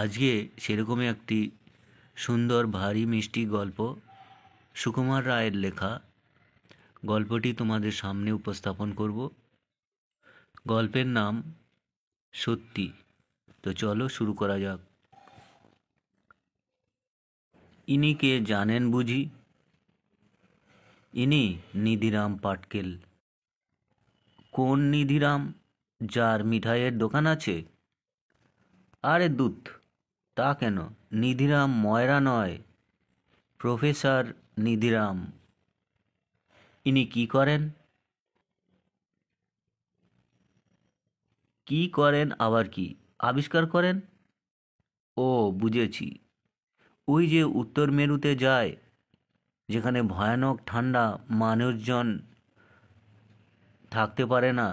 আজকে সেরকমই একটি সুন্দর ভারী মিষ্টি গল্প সুকুমার রায়ের লেখা গল্পটি তোমাদের সামনে উপস্থাপন করব। গল্পের নাম সত্যি। তো চলো শুরু করা যাক। ইনি কে জানেন বুঝি? ইনি নিধিরাম পাটকেল। কোন নিধিরাম, যার মিঠাইয়ের দোকান আছে? আরে দুধ, তা কেন? নিধিরাম ময়রা নয়, প্রফেসর নিধিরাম। ইনি কি করেন? কি করেন আবার কি? আবিষ্কার করেন? ও, বুঝেছি। ওই যে উত্তর মেরুতে যায়, যেখানে ভয়ানক ঠান্ডা, মানুষজন থাকতে পারে না।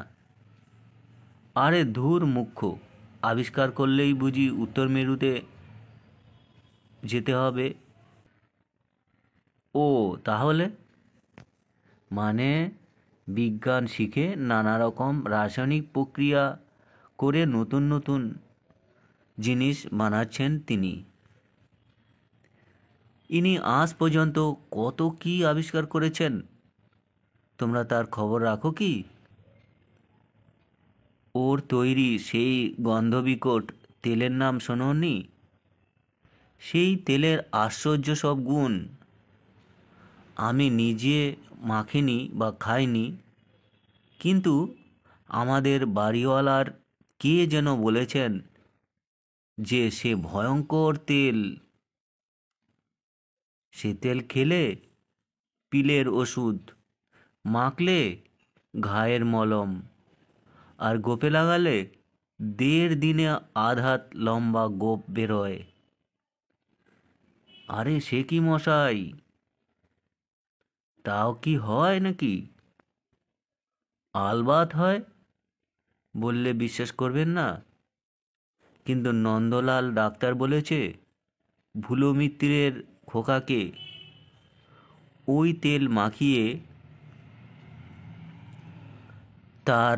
আরে ধুর মূর্খ, আবিষ্কার করলেই বুঝি উত্তর মেরুতে যেতে হবে? ও তাহলে? মানে বিজ্ঞান শিখে নানা রকম রাসায়নিক প্রক্রিয়া করে নতুন নতুন জিনিস বানাচ্ছেন তিনি। ইনি আজ পর্যন্ত কত কি আবিষ্কার করেছেন, তোমরা তার খবর রাখো কি? ওর তৈরি সেই গন্ধবিকট তেলের নাম শোনোনি? সেই তেলের আশ্চর্য সব গুণ। আমি নিজে মাখিনি বা খাইনি, কিন্তু আমাদের বাড়িওয়ালার কে যেন বলেছেন যে সে ভয়ঙ্কর তেল। সে তেল খেলে পিলের ওষুধ, মাখলে ঘায়ের মলম, আর গোপে লাগালে 1.5 দিনে আধ লম্বা গোপ বেরোয়। আরে সে কি মশাই, তাও কি হয় নাকি? আলবাত হয়, বললে বিশ্বাস করবেন না। কিন্তু নন্দলাল ডাক্তার বলেছে ভুলো মিত্রের খোকাকে ওই তেল মাখিয়ে তার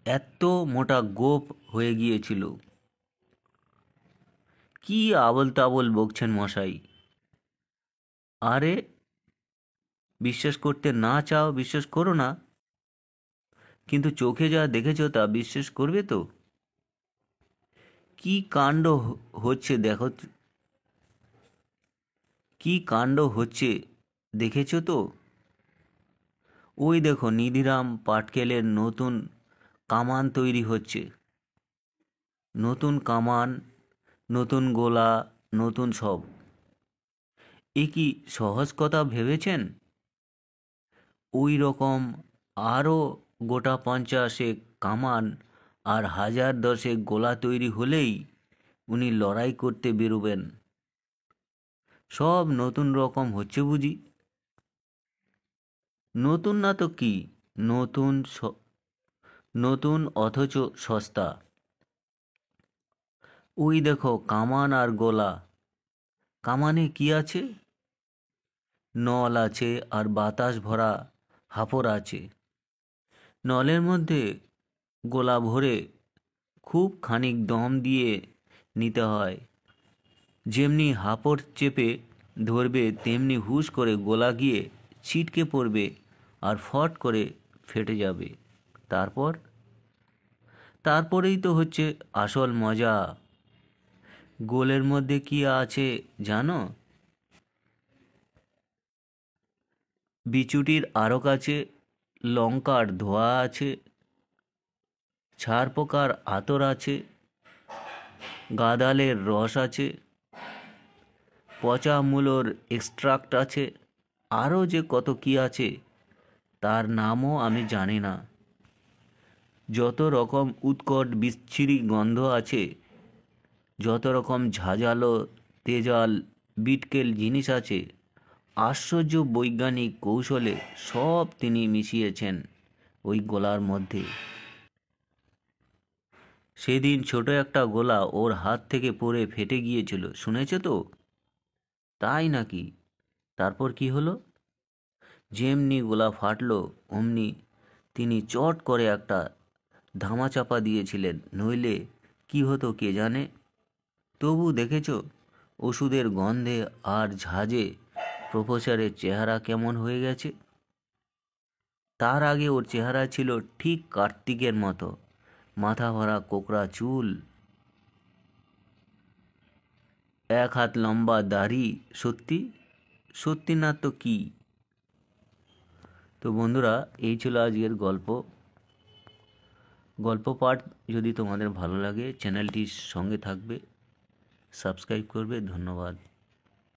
এত মোটা গোপ হয়ে গিয়েছিল। কি আবল তাবল বকছেন মশাই? আরে বিশ্বাস করতে না চাও বিশ্বাস করো না, কিন্তু চোখে যা দেখেছো তা বিশ্বাস করবে তো? কি কাণ্ড হচ্ছে দেখো, কি কাণ্ড হচ্ছে দেখেছো তো? ওই দেখো, নিধিরাম পাটকেলের নতুন কামান তৈরি হচ্ছে। নতুন কামান, নতুন গোলা, নতুন সব। এ কি সহজ কথা ভেবেছেন? ওই রকম আরও গোটা 50 কামান আর 1010 গোলা তৈরি হলেই উনি লড়াই করতে বেরোবেন। সব নতুন রকম হচ্ছে বুঝি? নতুন না তো কি, নতুন নতুন অথচ সস্তা। ওই দেখো কামান আর গোলা। কামানে কি আছে? নল আছে আর বাতাস ভরা হাঁপড় আছে। নলের মধ্যে গোলা ভরে খুব খানিক দম দিয়ে নিতে হয়। যেমনি হাঁপড় চেপে ধরবে তেমনি হুশ করে গোলা গিয়ে ছিটকে পড়বে আর ফট করে ফেটে যাবে। তারপর তারপরেই তো হচ্ছে আসল মজা। গোলের মধ্যে কি আছে জানো? বিচুটির আরক আছে, লঙ্কার ধোয়া আছে, ছার পোকার আতর আছে, গাঁদালের রস আছে, পচা মূলোর এক্সট্রাক্ট আছে, আরও যে কত কি আছে তার নামও আমি জানি না। যত রকম উৎকট বিচ্ছিরি গন্ধ আছে, যত রকম ঝাঁঝালো তেজাল বিটকেল জিনিস আছে, আশ্চর্য বৈজ্ঞানিক কৌশলে সব তিনি মিশিয়েছেন ওই গোলার মধ্যে। সেদিন ছোট একটা গোলা ওর হাত থেকে পড়ে ফেটে গিয়েছিল, শুনেছ তো? তাই নাকি? তারপর কি হলো? যেমনি গোলা ফাটলো অমনি তিনি চট করে একটা ধামাচাপা দিয়েছিলেন, নইলে কি হতো কে জানে। তবু দেখেছো ওষুধের গন্ধে আর ঝাঁজে প্রফেসরের চেহারা কেমন হয়ে গেছে। তার আগে ওর চেহারা ছিল ঠিক কার্তিকের মতো, মাথা ভরা কোকড়া চুল, 1 হাত লম্বা দাড়ি। সত্যি সত্যি না তো কি। তো বন্ধুরা, এই ছিল আজকের গল্প পাঠ। যদি তোমাদের ভালো লাগে চ্যানেলটির সঙ্গে থাকবে, সাবস্ক্রাইব করবে। ধন্যবাদ।